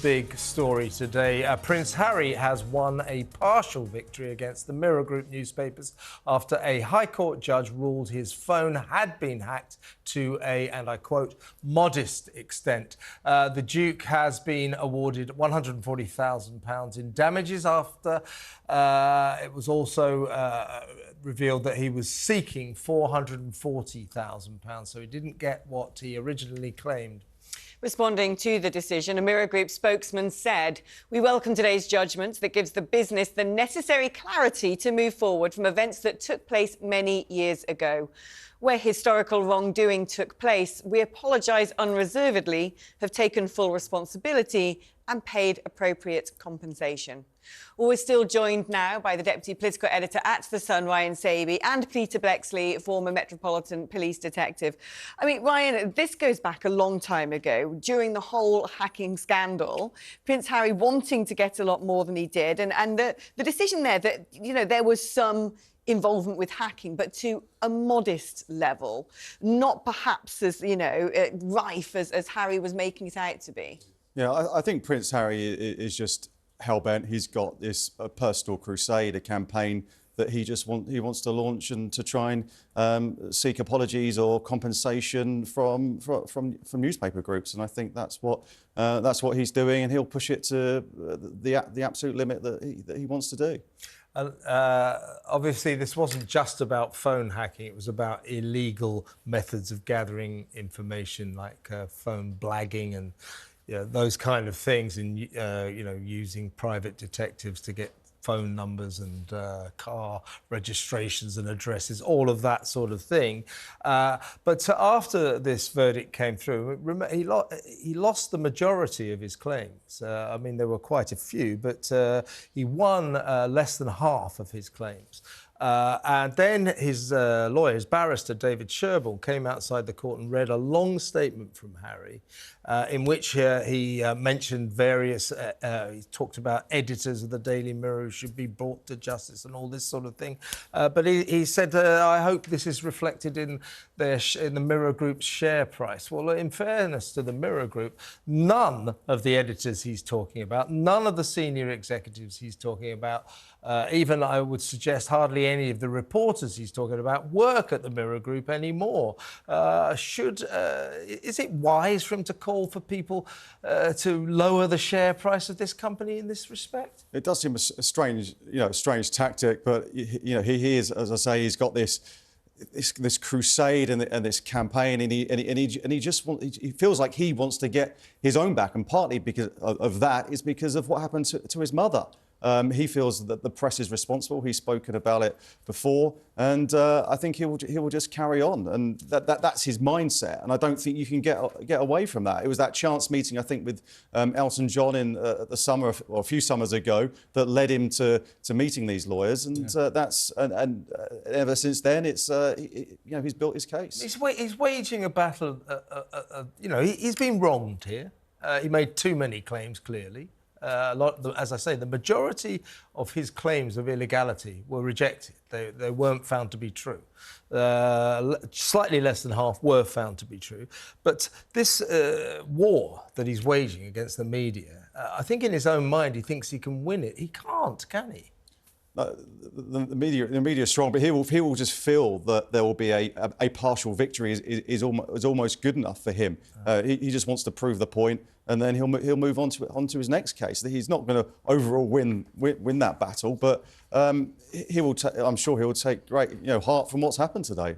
big story today. Prince Harry has won a partial victory against the Mirror Group newspapers after a High Court judge ruled his phone had been hacked to a, and I quote, modest extent. The Duke has been awarded £140,000 in damages after it was also revealed that he was seeking £440,000, so he didn't get what he originally claimed. Responding to the decision, a Mirror Group spokesman said, "We welcome today's judgment that gives the business the necessary clarity to move forward from events that took place many years ago. Where historical wrongdoing took place, we apologise unreservedly, have taken full responsibility and paid appropriate compensation." Well, we're still joined now by the Deputy Political Editor at The Sun, Ryan Sabey, and Peter Bleksley, former Metropolitan Police Detective. I mean, Ryan, this goes back a long time ago, during the whole hacking scandal, Prince Harry wanting to get a lot more than he did, and the decision there that, you know, there was some involvement with hacking, but to a modest level, not perhaps as, you know, rife as Harry was making it out to be. Yeah, I think Prince Harry is just hell-bent. He's got this personal crusade, a campaign that he wants to launch and to try and seek apologies or compensation from newspaper groups, and I think that's what he's doing, and he'll push it to the absolute limit that he wants to do. Obviously, this wasn't just about phone hacking. It was about illegal methods of gathering information, like phone blagging and those kind of things, and using private detectives to get phone numbers and car registrations and addresses, all of that sort of thing. But after this verdict came through, he lost the majority of his claims. I mean, there were quite a few, but he won less than half of his claims. And then his lawyer, his barrister, David Sherborne, came outside the court and read a long statement from Harry in which he mentioned various, he talked about editors of the Daily Mirror who should be brought to justice and all this sort of thing. But he said, I hope this is reflected in the Mirror Group's share price. Well, in fairness to the Mirror Group, none of the editors he's talking about, none of the senior executives he's talking about, even I would suggest hardly any of the reporters he's talking about work at the Mirror Group anymore. Is it wise for him to call for people to lower the share price of this company in this respect? It does seem a strange tactic, but he is, as I say, he's got this crusade and this campaign, and he feels like he wants to get his own back, and partly because of that is because of what happened to his mother. He feels that the press is responsible. He's spoken about it before, and I think he will just carry on, and that's his mindset. And I don't think you can get away from that. It was that chance meeting, I think, with Elton John in the summer, or a few summers ago, that led him to meeting these lawyers, and and ever since then, it's he's built his case. He's waging a battle. He's been wronged here. He made too many claims, clearly. As I say, the majority of his claims of illegality were rejected. They weren't found to be true. Slightly less than half were found to be true. But this war that he's waging against the media, I think in his own mind he thinks he can win it. He can't, can he? The media is strong, but he will just feel that there will be a partial victory is almost good enough for him. He just wants to prove the point, and then he'll move on to his next case. He's not going to overall win that battle, but I'm sure he will take great heart from what's happened today.